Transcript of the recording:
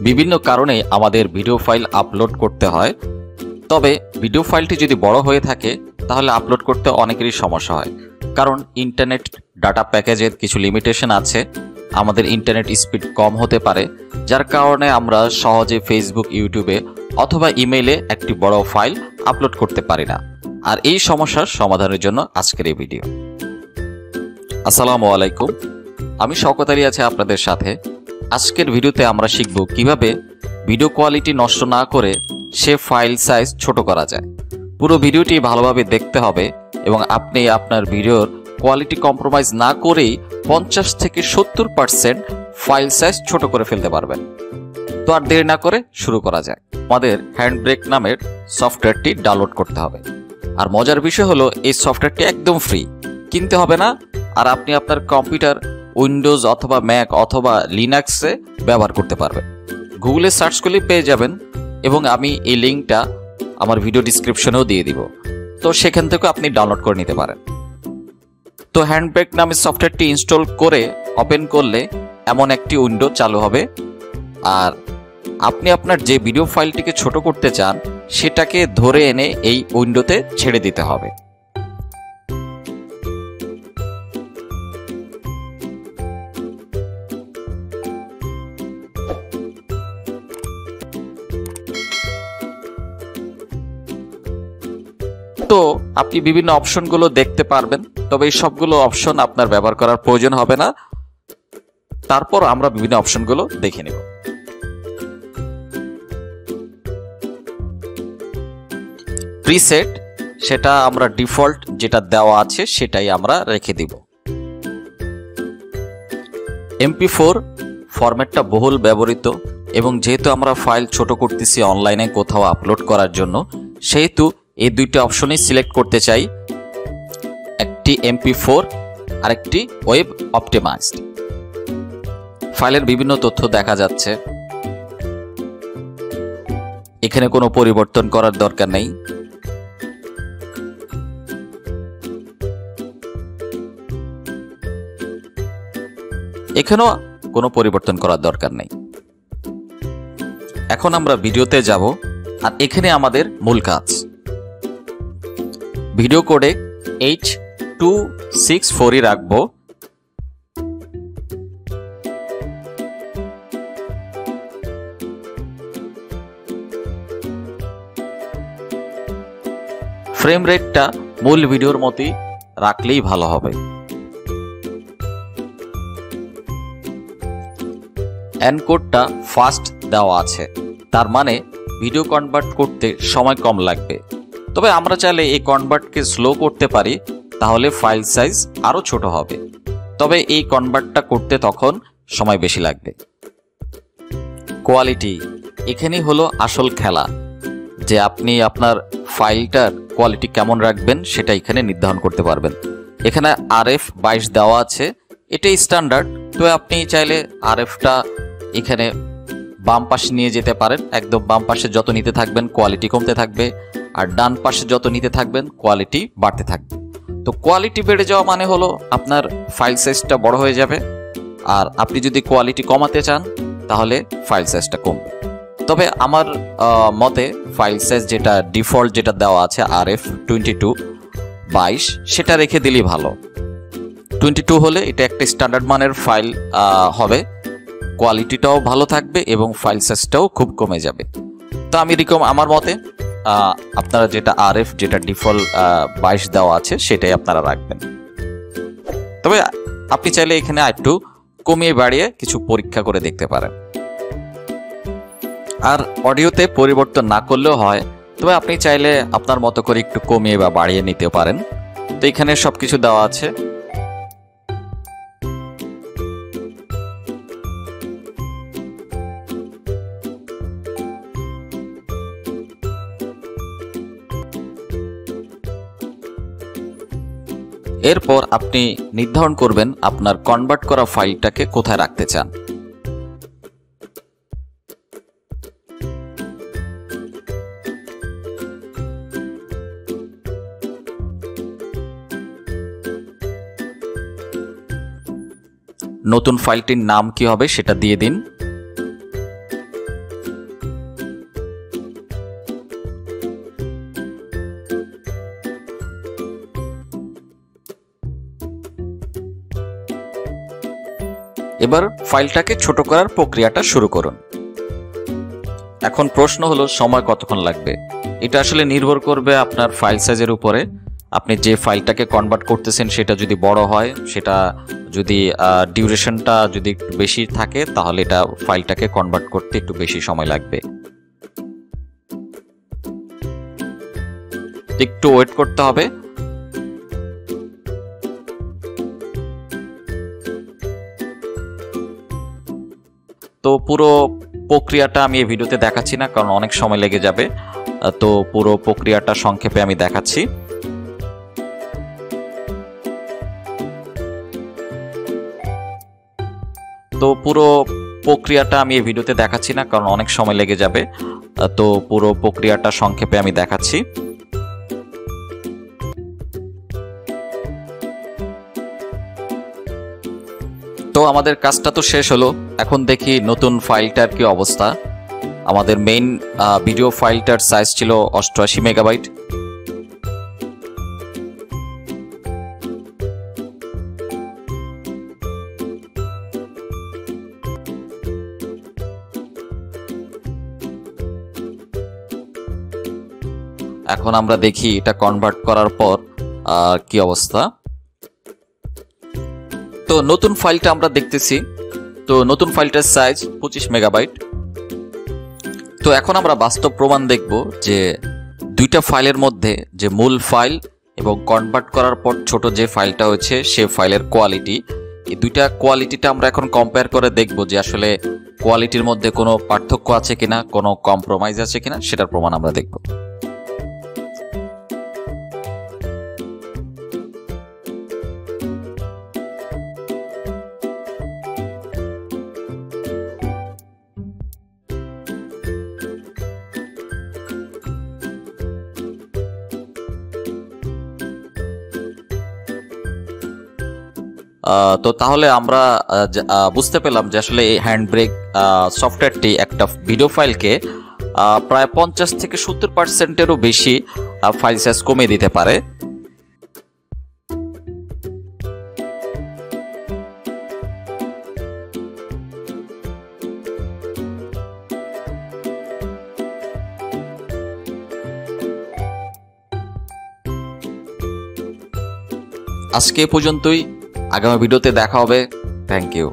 বিভিন্ন কারণে আমাদের ভিডিও ফাইল আপলোড করতে হয়। তবে ভিডিও ফাইলটি যদি বড় হয়ে থাকে তাহলে আপলোড করতে অনেকেরই সমস্যা হয়, কারণ ইন্টারনেট ডাটা প্যাকেজের কিছু লিমিটেশন আছে। আমাদের ইন্টারনেট স্পিড কম হতে পারে, যার কারণে আমরা সহজে ফেসবুক, ইউটিউবে অথবা ইমেইলে একটি বড় ফাইল আপলোড করতে পারি না। আর এই সমস্যার সমাধানের জন্য আজকের এই ভিডিও। আসসালামু আলাইকুম, আমি শওকত আলী আছি আপনাদের সাথে। আজকের ভিডিওতে আমরা শিখব কিভাবে ভিডিও কোয়ালিটি নষ্ট না করে সে ফাইল সাইজ ছোট করা যায়। পুরো ভিডিওটি ভালোভাবে দেখতে হবে এবং আপনি আপনার ভিডিওর কোয়ালিটি কম্প্রোমাইজ না করেই 50 থেকে 70% ফাইল সাইজ ছোট করে ফেলতে পারবেন। তো আর দেরি না করে শুরু করা যায়। আমাদের হ্যান্ডব্রেক নামের সফটওয়্যারটি ডাউনলোড করতে হবে। আর মজার বিষয় হলো এই সফটওয়্যারটি একদম ফ্রি, কিনতে হবে না। আর আপনি আপনার কম্পিউটার উইন্ডোজ অথবা ম্যাক অথবা লিনাক্সে ব্যবহার করতে পারবেন। গুগলে সার্চ করলে পেয়ে যাবেন এবং আমি এই লিঙ্কটা আমার ভিডিও ডিসক্রিপশনেও দিয়ে দিব, তো সেখান থেকে আপনি ডাউনলোড করে নিতে পারেন। তো হ্যান্ডব্রেক নামের সফটওয়্যারটি ইনস্টল করে ওপেন করলে এমন একটি উইন্ডো চালু হবে। আর আপনি আপনার যে ভিডিও ফাইলটিকে ছোট করতে চান সেটাকে ধরে এনে এই উইন্ডোতে ছেড়ে দিতে হবে। তো আপনি বিভিন্ন অপশনগুলো দেখতে পারবেন, তবে এই সবগুলো অপশন আপনার ব্যবহার করার প্রয়োজন হবে না। তারপর আমরা বিভিন্ন অপশনগুলো দেখে নেব। প্রিসেট, সেটা আমরা ডিফল্ট যেটা দেওয়া আছে সেটাই আমরা রেখে দিব। MP4 ফরম্যাটটা বহুল ব্যবহৃত এবং যেহেতু আমরা ফাইল ছোট করতেছি অনলাইনে কোথাও আপলোড করার জন্য, সেহেতু এই দুইটা অপশনই সিলেক্ট করতে চাই, একটি MP4 আর একটি ওয়েব অপটিমাইজড। ফাইলের বিভিন্ন তথ্য দেখা যাচ্ছে, এখানে কোনো পরিবর্তন করার দরকার নেই। এখানেও কোনো পরিবর্তন করার দরকার নেই। এখন আমরা ভিডিওতে যাব, আর এখানে আমাদের মূল কাজ ভিডিও কোডেক H.264 রাখবো। ফ্রেম রেটটা মূল ভিডিওর মতোই রাখলেই ভালো হবে। এনকোডটা ফাস্ট দেওয়া আছে, তার মানে ভিডিও কনভার্ট করতে সময় কম লাগবে। তবে আমরা চাইলে এই কনভার্টকে স্লো করতে পারি, তাহলে ফাইল সাইজ আরো ছোট হবে। তবে এই কনভার্টটা করতে তখন সময় বেশি লাগবে। কোয়ালিটি, এখানেই হলো আসল খেলা, যে আপনি আপনার ফাইলটার কোয়ালিটি কেমন রাখবেন সেটা এখানে নির্ধারণ করতে পারবেন। এখানে RF22 দেওয়া আছে, এটাই স্ট্যান্ডার্ড। তো আপনি চাইলে RFটা এখানে বাম পাশে নিয়ে যেতে পারেন। একদম বাম পাশে যত নিতে থাকবেন কোয়ালিটি কমতে থাকবে, আর ডান পাশে যত নিতে থাকবেন কোয়ালিটি বাড়তে থাকবে। তো কোয়ালিটি বেড়ে যাওয়া মানে হলো আপনার ফাইল সাইজটা বড় হয়ে যাবে, আর আপনি যদি কোয়ালিটি কমাতে চান তাহলে ফাইল সাইজটা কমবে। তবে আমার মতে ফাইল সাইজ যেটা ডিফল্ট যেটা দেওয়া আছে RF22 সেটা রেখে দিলেই ভালো। 22 হলে এটা একটা স্ট্যান্ডার্ড মানের ফাইল হবে, কোয়ালিটিটাও ভালো থাকবে এবং ফাইল সাইজটাও খুব কমে যাবে। তো আমার মতে আপনারা যেটা যেটা ডিফল্ট 22 দেওয়া আছে সেটাই আপনারা রাখবেন। তবে আপনি চাইলে এখানে একটু কমিয়ে বাড়িয়ে কিছু পরীক্ষা করে দেখতে পারেন। আর অডিওতে পরিবর্তন না করলেও হয়, তবে আপনি চাইলে আপনার মতো করে একটু কমিয়ে বা বাড়িয়ে নিতে পারেন। তো এখানে সবকিছু দেওয়া আছে। এরপর আপনি নির্ধারণ করবেন আপনার কনভার্ট করা ফাইলটাকে কোথায় রাখতে চান। নতুন ফাইলটির নাম কি হবে সেটা দিয়ে দিন। এবার ফাইলটাকে ছোট করার প্রক্রিয়াটা শুরু করুন। এখন প্রশ্ন হলো সময় কতক্ষণ লাগবে। এটা আসলে নির্ভর করবে আপনার ফাইল সাইজের উপরে। আপনি যে ফাইলটাকে কনভার্ট করতেছেন সেটা যদি বড় হয়, সেটা যদি ডিউরেশনটা যদি একটু বেশি থাকে, তাহলে এটা ফাইলটাকে কনভার্ট করতে একটু বেশি সময় লাগবে। একটু ওয়েট করতে হবে। তো পুরো প্রক্রিয়াটা আমি এই ভিডিওতে দেখাচ্ছি না, কারণ অনেক সময় লেগে যাবে। তো পুরো প্রক্রিয়াটা সংক্ষেপে আমি দেখাচ্ছি। তো পুরো প্রক্রিয়াটা আমি এই ভিডিওতে দেখাচ্ছি না, কারণ অনেক সময় লেগে যাবে। তো পুরো প্রক্রিয়াটা সংক্ষেপে আমি দেখাচ্ছি। তো আমাদের কাজটা তো শেষ হলো। এখন দেখি নতুন ফাইলটার কি অবস্থা। আমাদের মেইন ভিডিও ফাইলটার সাইজ ছিল 88 মেগাবাইট। এখন আমরা দেখি এটা কনভার্ট করার পর কি অবস্থা। তো নতুন ফাইলটা আমরা দেখতেছি। তো নতুন ফাইলটার সাইজ 25 মেগাবাইট। তো এখন আমরা বাস্তব প্রমাণ দেখব যে দুইটা ফাইলের মধ্যে যে মূল ফাইল এবং কনভার্ট করার পর ছোট যে ফাইলটা হয়েছে সে ফাইলের কোয়ালিটি, এই দুইটা কোয়ালিটিটা আমরা এখন কম্পেয়ার করে দেখব যে আসলে কোয়ালিটির মধ্যে কোনো পার্থক্য আছে কিনা, কোনো কম্প্রোমাইজ আছে কিনা, সেটার প্রমাণ আমরা দেখব। তো তাহলে আমরা বুঝতে পেলাম যে আসলে এই হ্যান্ডব্রেক সফটওয়্যারটি একটা ভিডিও ফাইলকে প্রায় 50 থেকে 70%-এরও বেশি ফাইল সাইজ কমিয়ে দিতে পারে। আজকে এ পর্যন্তই। আগামী ভিডিওতে দেখা হবে। Thank you.